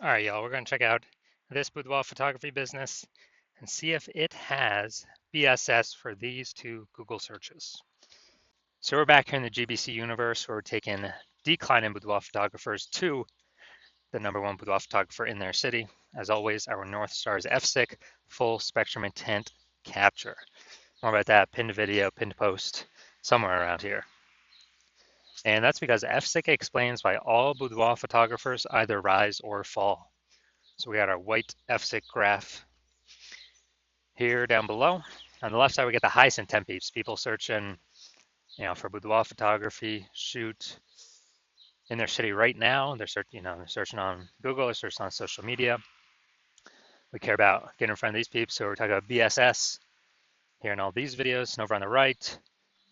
All right, y'all, we're going to check out this boudoir photography business and see if it has BSS for these two Google searches. So we're back here in the GBC universe where we're taking declining boudoir photographers to the #1 boudoir photographer in their city. As always, our North Star is FSIC, full spectrum intent capture. More about that, pinned video, pinned post, somewhere around here. And that's because FSIC explains why all boudoir photographers either rise or fall. So we got our white FSIC graph here down below. On the left side, we get the highest intent peeps, people searching, for boudoir photography, shoot in their city right now. They're searching on Google, they're searching on social media. We care about getting in front of these peeps, so we're talking about BSS here in all these videos. And over on the right,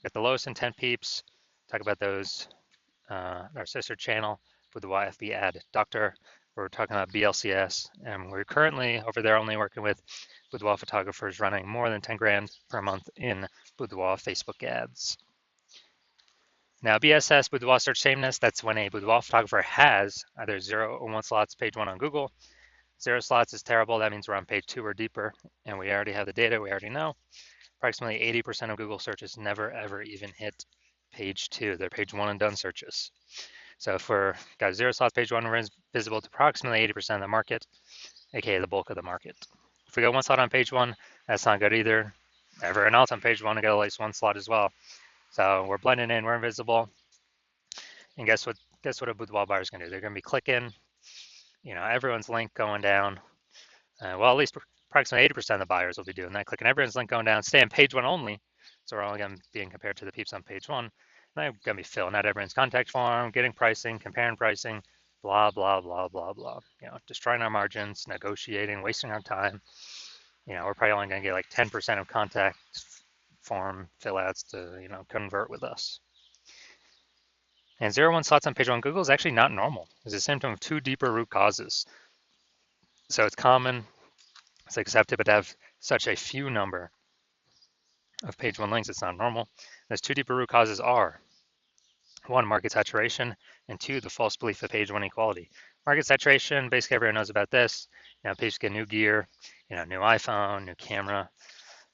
get the lowest intent peeps. Talk about those, our sister channel with the YFB ad doctor. We're talking about BLCS, and we're currently over there only working with boudoir photographers running more than 10 grand per month in boudoir Facebook ads. Now, BSS, boudoir search sameness, that's when a boudoir photographer has either 0 or 1 slots page 1 on Google. 0 slots is terrible. That means we're on page 2 or deeper, and we already have the data. We already know. Approximately 80% of Google searches never, ever even hit page 2. They're page 1 and done searches. So if we're got 0 slots page 1, we're visible to approximately 80% of the market, aka the bulk of the market. If we go 1 slot on page 1, that's not good either. Everyone else on page 1 to get at least 1 slot as well. So we're blending in, we're invisible. And guess what a boudoir buyer is going to do? They're going to be clicking, everyone's link going down. Well, at least approximately 80% of the buyers will be doing that, clicking everyone's link going down, stay on page 1 only. So we're only going to be compared to the peeps on page 1. And they're going to be filling out everyone's contact form, getting pricing, comparing pricing, blah, blah, blah, blah, blah. Destroying our margins, negotiating, wasting our time. We're probably only going to get like 10% of contact form fill outs to, convert with us. And 0-1 slots on page 1 Google is actually not normal. It's a symptom of 2 deeper root causes. So it's common, it's accepted, but to have such a few number of page 1 links, it's not normal. Those 2 deeper root causes are 1, market saturation, and 2, the false belief of page 1 equality. Market saturation, basically everyone knows about this. People get new gear, new iPhone, new camera,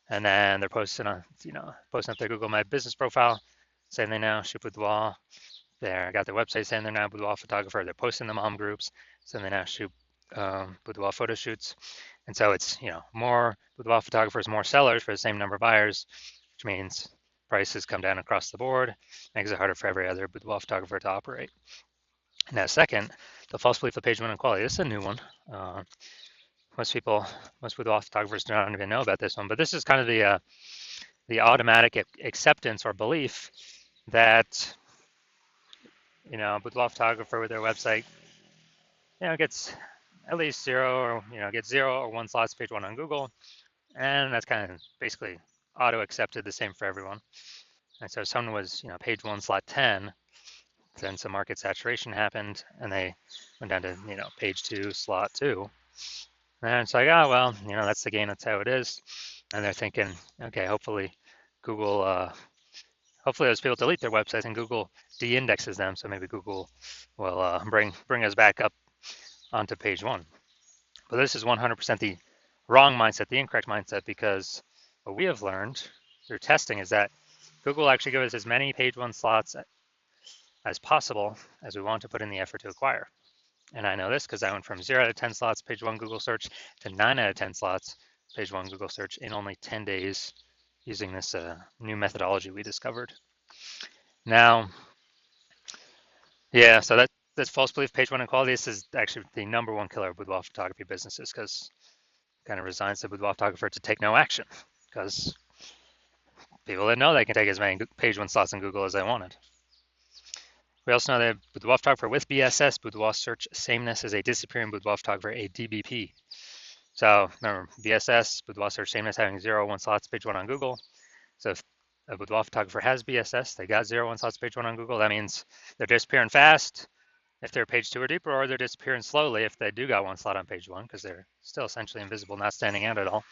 and then they're posting up their Google My Business profile, saying they now shoot boudoir. They got their website saying they're now boudoir photographer. They're posting the mom groups saying they now shoot boudoir photo shoots. And so it's, more boudoir photographers, more sellers for the same number of buyers, which means prices come down across the board, makes it harder for every other boudoir photographer to operate. Now, second, the false belief of page 1 equality. This is a new one. Most boudoir photographers don't even know about this one, but this is kind of the automatic acceptance or belief that boudoir photographer with their website, gets at least 0 or gets 0 or 1 slots page 1 on Google, and that's kind of basically auto accepted, the same for everyone. And so if someone was page 1 slot 10, then some market saturation happened, and they went down to page 2 slot 2, and it's like, oh well, that's the game, that's how it is. And they're thinking, okay, hopefully Google. Hopefully those people delete their websites and Google de-indexes them, so maybe Google will bring us back up onto page 1. But this is 100% the wrong mindset, the incorrect mindset, because what we have learned through testing is that Google actually gives us as many page 1 slots as possible as we want to put in the effort to acquire. And I know this because I went from 0 out of 10 slots page 1 Google search to 9 out of 10 slots page 1 Google search in only 10 days using this new methodology we discovered. Now, yeah, so that's false belief page 1 equality. This is actually the #1 killer of boudoir photography businesses, because it kind of resigns the boudoir photographer to take no action, because people didn't know they can take as many page 1 slots in Google as they wanted. We also know that boudoir photographer with BSS, boudoir search sameness, is a disappearing boudoir photographer, a DBP. So remember, BSS, boudoir search sameness, having 0 1 slots page 1 on Google. So if a boudoir photographer has BSS, they got 0 1 slots page 1 on Google, that means they're disappearing fast if they're page 2 or deeper, or they're disappearing slowly if they do got 1 slot on page 1, because they're still essentially invisible, not standing out at all.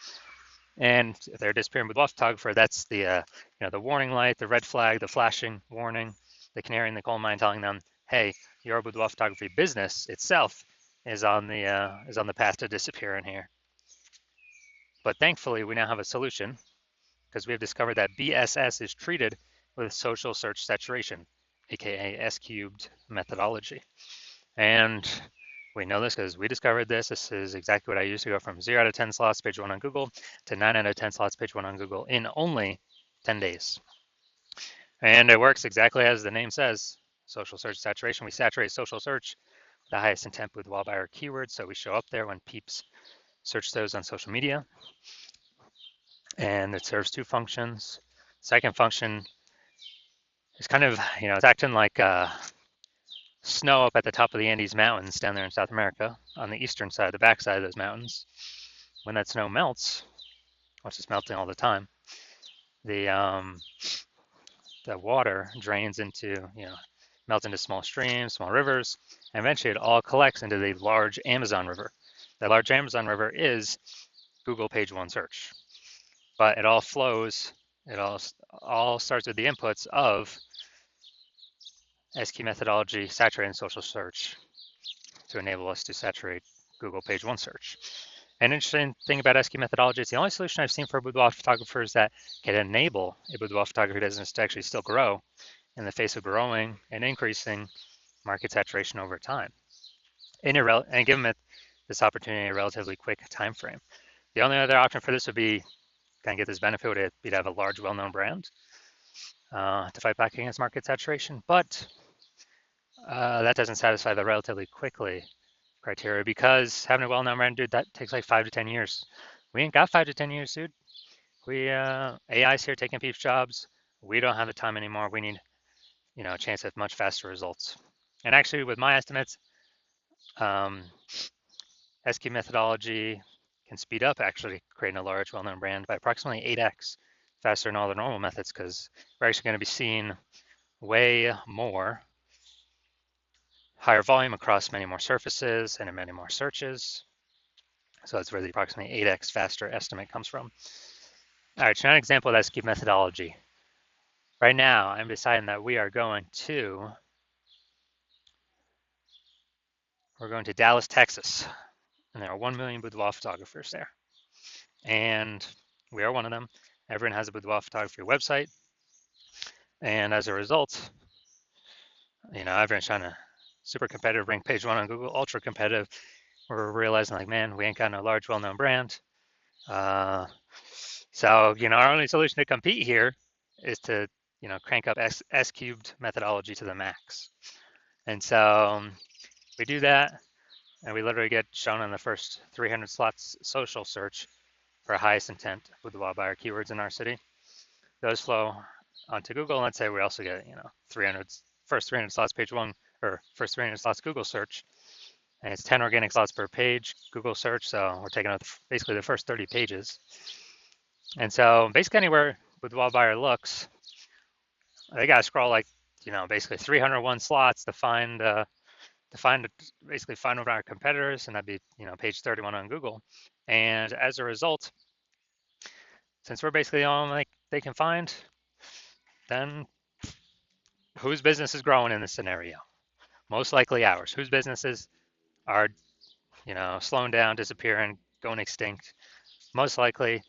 And if they're disappearing boudoir photographer, that's the the warning light, the red flag, the flashing warning, the canary in the coal mine telling them, hey, your boudoir photography business itself is on the path to disappearing here. But thankfully, we now have a solution because we have discovered that BSS is treated with social search saturation, aka S cubed methodology. And we know this because we discovered this. This is exactly what I used to go from 0 out of 10 slots page 1 on Google to 9 out of 10 slots page 1 on Google in only 10 days. And it works exactly as the name says, social search saturation. We saturate social search, the highest intent boudoir buyer keywords, so we show up there when peeps search those on social media. And it serves two functions. Second function is kind of, it's acting like snow up at the top of the Andes Mountains down there in South America on the eastern side, the backside of those mountains. When that snow melts, which is melting all the time, the water drains into, melts into small streams, small rivers, and eventually it all collects into the large Amazon River. The large Amazon River is Google page 1 search, but it all flows, it all starts with the inputs of SQ methodology, saturating social search to enable us to saturate Google page 1 search. An interesting thing about SQ methodology, it's the only solution I've seen for boudoir photographers that can enable a boudoir photography business to actually still grow in the face of growing and increasing market saturation over time, and give them this opportunity in a relatively quick time frame. The only other option for this would be, kind of get this benefit, would be to have a large, well-known brand to fight back against market saturation, but that doesn't satisfy the relatively quickly criteria, because having a well-known brand, dude, that takes like 5 to 10 years. We ain't got 5 to 10 years, dude. AI's here taking people's jobs. We don't have the time anymore. We need, a chance at much faster results. And actually, with my estimates, SQ methodology can speed up actually creating a large, well-known brand by approximately 8x faster than all the normal methods, because we're actually going to be seeing way more higher volume across many more surfaces and in many more searches. So that's where the approximately 8x faster estimate comes from. All right, so an example of SQ methodology. Right now, I'm deciding that we're going to Dallas, Texas, and there are 1 million boudoir photographers there. And we are one of them. Everyone has a boudoir photography website. And as a result, everyone's trying to super competitive, rank page 1 on Google, ultra competitive. We're realizing like, man, we ain't got no large, well-known brand. So, our only solution to compete here is to, crank up S cubed methodology to the max. And so we do that, and we literally get shown in the first 300 slots social search for highest intent boudoir buyer keywords in our city. Those flow onto Google. Let's say we also get, first 300 slots page 1, or first 300 slots Google search, and it's 10 organic slots per page Google search. So we're taking out basically the first 30 pages. And so basically anywhere boudoir buyer looks, they got to scroll like, basically 301 slots to find basically find over our competitors, and that'd be, page 31 on Google. And as a result, since we're basically the only they can find, then whose business is growing in this scenario? Most likely ours. Whose businesses are, slowing down, disappearing, going extinct? Most likely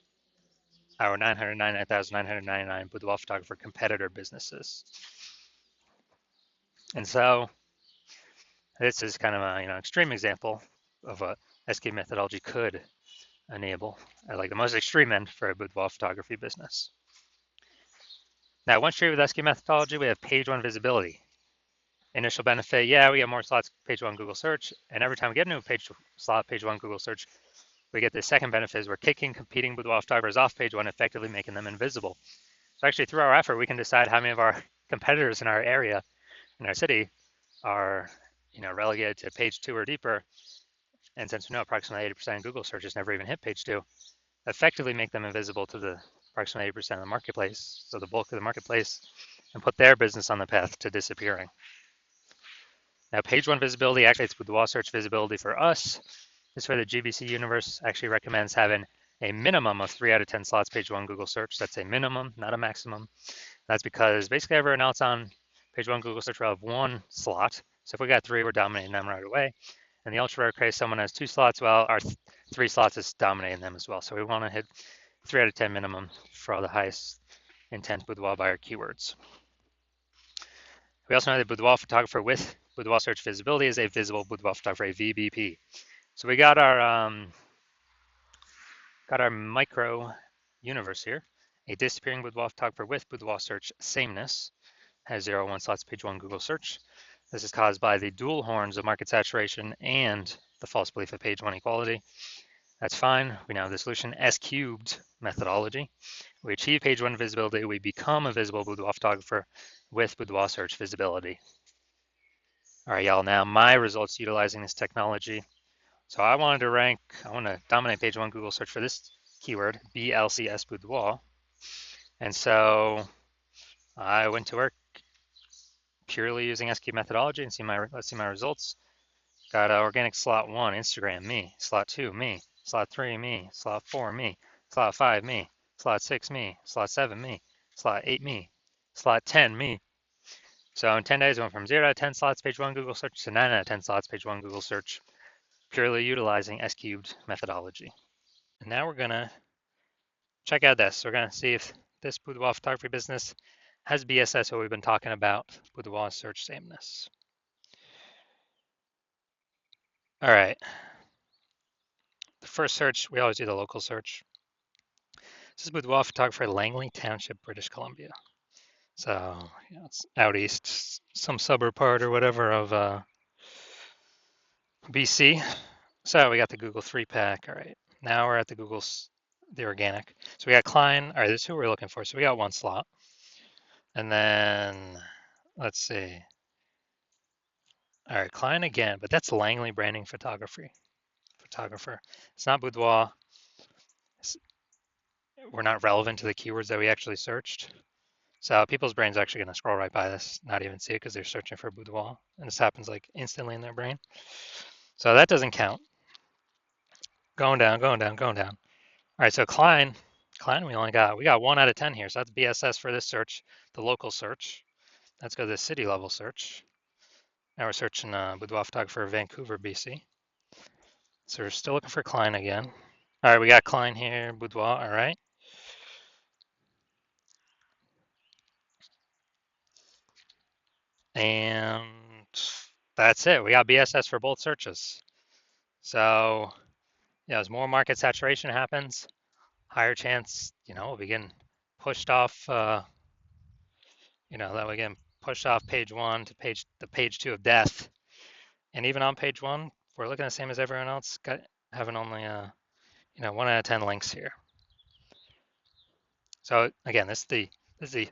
our 999,999 boudoir photographer competitor businesses. And so this is kind of an extreme example of what SQ methodology could enable at like the most extreme end for a boudoir photography business. Now, once treated with SQ methodology, we have page 1 visibility. Initial benefit, yeah, we get more slots page 1 Google search, and every time we get a new page 1 Google search, we get the second benefit is we're kicking competing boudoir photographers off page 1, effectively making them invisible. So actually, through our effort, we can decide how many of our competitors in our area, in our city, are relegated to page 2 or deeper. And since we know approximately 80% of Google searches never even hit page 2, effectively make them invisible to the approximately 80% of the marketplace, so the bulk of the marketplace, and put their business on the path to disappearing. Now, page 1 visibility activates boudoir search visibility for us. This is where the GBC universe actually recommends having a minimum of 3 out of 10 slots page 1 Google search. That's a minimum, not a maximum. That's because basically everyone else on page 1 Google search will have 1 slot. So if we got 3, we're dominating them right away. And the ultra rare case, someone has 2 slots. Well, our 3 slots is dominating them as well. So we want to hit 3 out of 10 minimum for all the highest intent boudoir buyer keywords. We also know that boudoir photographer with boudoir search visibility is a visible boudoir photographer, a VBP. So we got our micro universe here. A disappearing boudoir photographer with boudoir search sameness has 0, 1 slots page 1 Google search. This is caused by the dual horns of market saturation and the false belief of page 1 equality. That's fine. We now have the solution S cubed methodology. We achieve page 1 visibility. We become a visible boudoir photographer with boudoir search visibility. All right, y'all. Now my results utilizing this technology. So I want to dominate page 1 Google search for this keyword, BLCS boudoir. And so I went to work purely using SQ methodology and let's see my results. Got organic slot 1, Instagram, me. Slot 2, me. Slot 3, me. Slot 4, me. Slot 5, me. Slot 6, me. Slot 7, me. Slot 8, me. Slot 10, me. So in 10 days, I went from 0 out of 10 slots page 1 Google search to 9 out of 10 slots page 1 Google search, purely utilizing S cubed methodology. And now we're going to check out this. We're going to see if this boudoir photography business has BSS, what we've been talking about, boudoir search sameness. All right. The first search, we always do the local search. This is boudoir photographer, Langley Township, British Columbia. So it's out east, some suburb part or whatever of BC. So we got the Google 3-pack. All right. Now we're at the organic. So we got Klein. All right, this is who we're looking for. So we got 1 slot. And then let's see. All right, Klein again, but that's Langley Branding Photographer. It's not boudoir. We're not relevant to the keywords that we actually searched. So people's brain's actually going to scroll right by this, not even see it because they're searching for boudoir. And this happens like instantly in their brain. So that doesn't count. Going down. All right, so Klein, we got 1 out of 10 here. So that's BSS for this search, the local search. Let's go to the city level search. Now we're searching boudoir photographer, Vancouver, BC. So we're still looking for Klein again. All right, we got Klein here, boudoir, all right. And that's it. We got BSS for both searches. So, as more market saturation happens, higher chance, we'll be getting pushed off, that we get pushed off page 1 to page 2 of death. And even on page 1, we're looking the same as everyone else, having only, 1 out of 10 links here. So again, this is the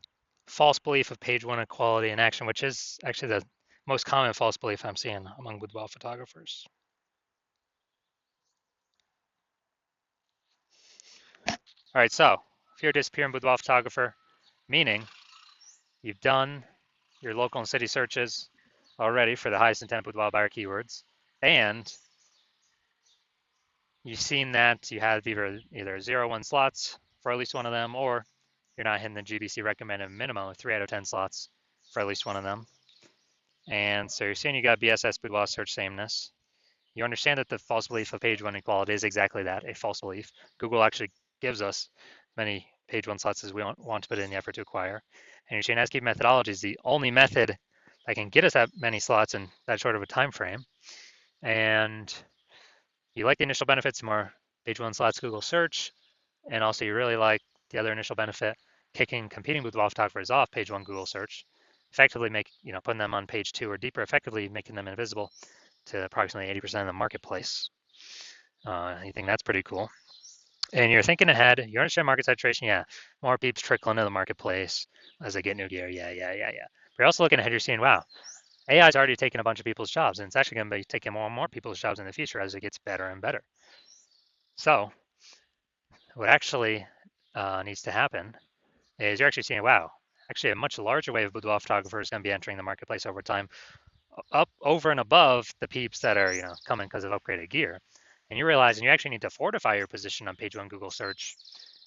false belief of page 1 equality in action, which is actually the most common false belief I'm seeing among boudoir photographers. All right, so if you're a disappearing boudoir photographer, meaning you've done your local and city searches already for the highest intent boudoir buyer keywords, and you've seen that you have either 0, 1 slots for at least one of them, or you're not hitting the GBC recommended minimum of 3 out of 10 slots for at least one of them. And so you're saying you got BSS boudoir search sameness. You understand that the false belief of page 1 equality is exactly that, a false belief. Google actually gives us many page 1 slots as we want to put in the effort to acquire. And your chain SQ methodology is the only method that can get us that many slots in that short of a time frame. And you like the initial benefits, more page 1 slots Google search, and also you really like the other initial benefit, kicking competing boudoir photographers off page 1 Google search, effectively putting them on page 2 or deeper, effectively making them invisible to approximately 80% of the marketplace. You think that's pretty cool. And you're thinking ahead, you understand market saturation, yeah, more peeps trickle into the marketplace as they get new gear, yeah. But you're also looking ahead, you're seeing, wow, AI is already taking a bunch of people's jobs, and it's actually going to be taking more and more people's jobs in the future as it gets better and better. So what actually needs to happen is you're actually seeing, wow, actually a much larger wave of boudoir photographers going to be entering the marketplace over time, up over and above the peeps that are coming because of upgraded gear. And you're realizing you actually need to fortify your position on page 1 Google search,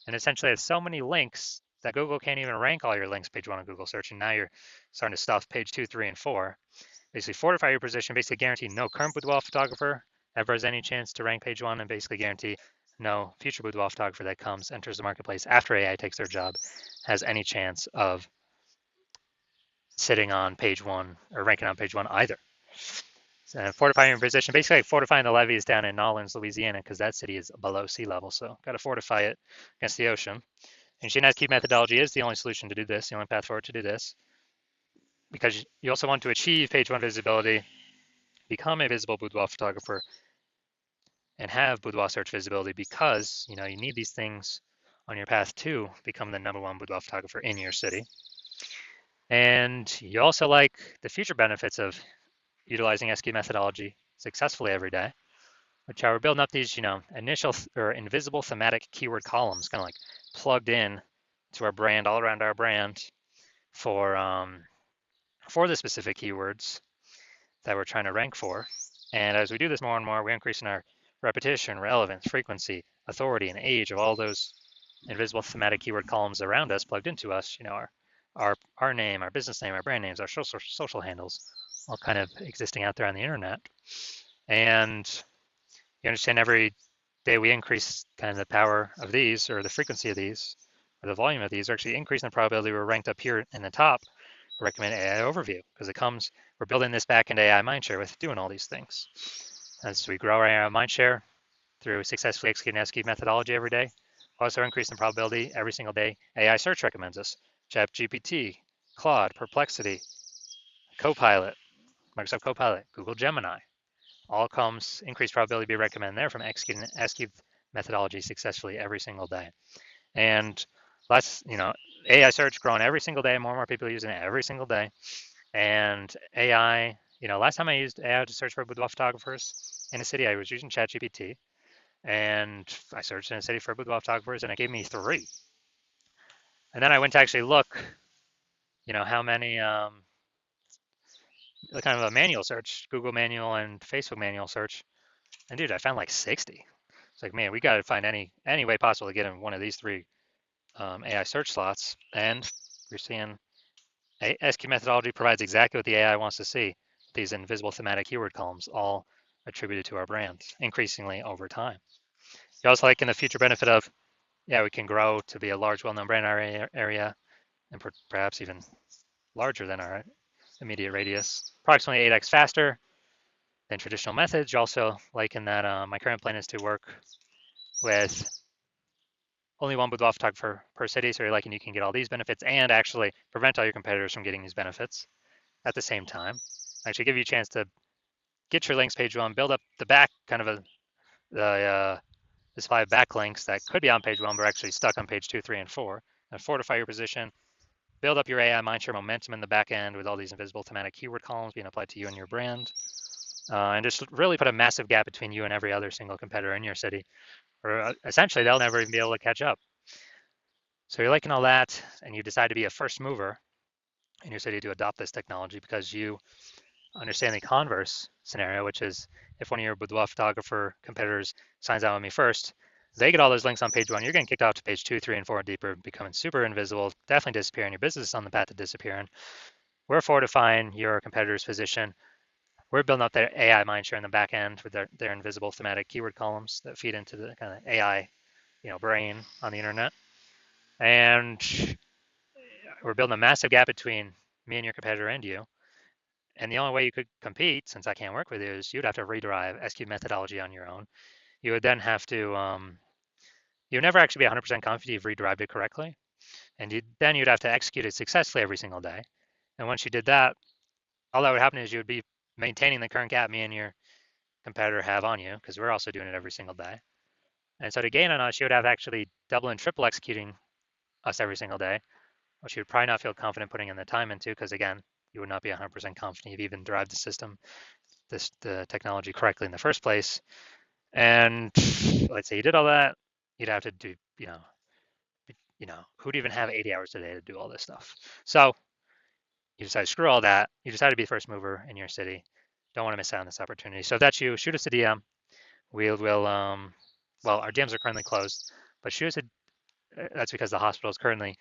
and essentially have so many links that Google can't even rank all your links page 1 on Google search, and now you're starting to stuff page 2, 3, and 4. basically fortify your position, basically guarantee no current boudoir photographer ever has any chance to rank page one, and basically guarantee no future boudoir photographer that enters the marketplace after AI takes their job has any chance of sitting on page one or ranking on page one either. Fortifying your position, basically like fortifying the levees down in Nolens, Louisiana, because that city is below sea level. So got to fortify it against the ocean. And GNSQ methodology is the only solution to do this, the only path forward to do this, because you also want to achieve page one visibility, become a visible boudoir photographer, and have boudoir search visibility, because you need these things on your path to become the #1 boudoir photographer in your city. And you also like the future benefits of utilizing SQ methodology successfully every day, which are we're building up these, initial or invisible thematic keyword columns, kind of like plugged in to our brand, all around our brand for the specific keywords that we're trying to rank for. And as we do this more and more, we're increasing our repetition, relevance, frequency, authority, and age of all those invisible thematic keyword columns around us, plugged into us. Our name, our business name, our brand names, our social handles, all kind of existing out there on the internet. And you understand every day we increase kind of the power of these, or the frequency of these, or the volume of these, are actually increasing the probability we're ranked up here in the top recommend AI overview, because we're building this back-end AI mindshare with doing all these things. As we grow our AI mindshare through successfully executing SQ methodology every day, also increasing the probability every single day AI search recommends us. ChatGPT, Claude, Perplexity, Copilot, Microsoft Copilot, Google Gemini, all comes increased probability to be recommended there from executing SQ methodology successfully every single day. And AI search growing every single day, more and more people are using it every single day. And AI, last time I used AI to search for boudoir photographers in a city, I was using ChatGPT, and I searched in a city for boudoir photographers, and it gave me 3. And then I went to actually look, how many, kind of a manual search, Google manual and Facebook manual search, and dude, I found like 60. It's like, man, we got to find any way possible to get in one of these 3 AI search slots, and you're seeing SQ methodology provides exactly what the AI wants to see. These invisible thematic keyword columns, all attributed to our brand, increasingly over time. You also like in the future benefit of, we can grow to be a large, well-known brand in our area, and perhaps even larger than our immediate radius, approximately 8x faster than traditional methods. You also like in that my current plan is to work with only one boudoir photographer per city, so you're liking you can get all these benefits and actually prevent all your competitors from getting these benefits at the same time. Actually give you a chance to get your links page one, build up the back kind of the supply of backlinks that could be on page one, but are actually stuck on page 2, 3, and 4, and fortify your position, build up your AI mindshare momentum in the back end with all these invisible thematic keyword columns being applied to you and your brand, and just really put a massive gap between you and every other single competitor in your city, or essentially they'll never even be able to catch up. So you're liking all that, and you decide to be a first mover in your city to adopt this technology because you understand the converse scenario, which is if one of your boudoir photographer competitors signs out with me first, they get all those links on page one, you're getting kicked off to page 2, 3, and 4 deeper, becoming super invisible, definitely disappearing. Your business is on the path to disappearing. We're fortifying your competitor's position. We're building up their AI mindshare in the back end with their invisible thematic keyword columns that feed into the kind of AI, brain on the internet. And we're building a massive gap between me and your competitor and you. And the only way you could compete, since I can't work with you, is you'd have to rederive SQ methodology on your own. You would then have to, you would never actually be 100% confident you've rederived it correctly. And then you'd have to execute it successfully every single day. And once you did that, all that would happen is you would be maintaining the current gap me and your competitor have on you, because we're also doing it every single day. And so to gain on us, you would have actually double and triple executing us every single day, which you would probably not feel confident putting in the time into, because again, you would not be 100% confident you've even derived the system, the technology correctly in the first place. And let's say you did all that, you'd have to do, who'd even have 80 hours a day to do all this stuff? So you decide, screw all that. You decide to be the first mover in your city. Don't want to miss out on this opportunity. So if that's you, shoot us a DM. Well, our DMs are currently closed, but shoot us that's because the hospital is currently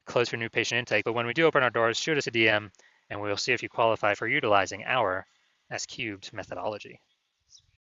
closed for new patient intake. But when we do open our doors, shoot us a DM, and we'll see if you qualify for utilizing our S cubed methodology.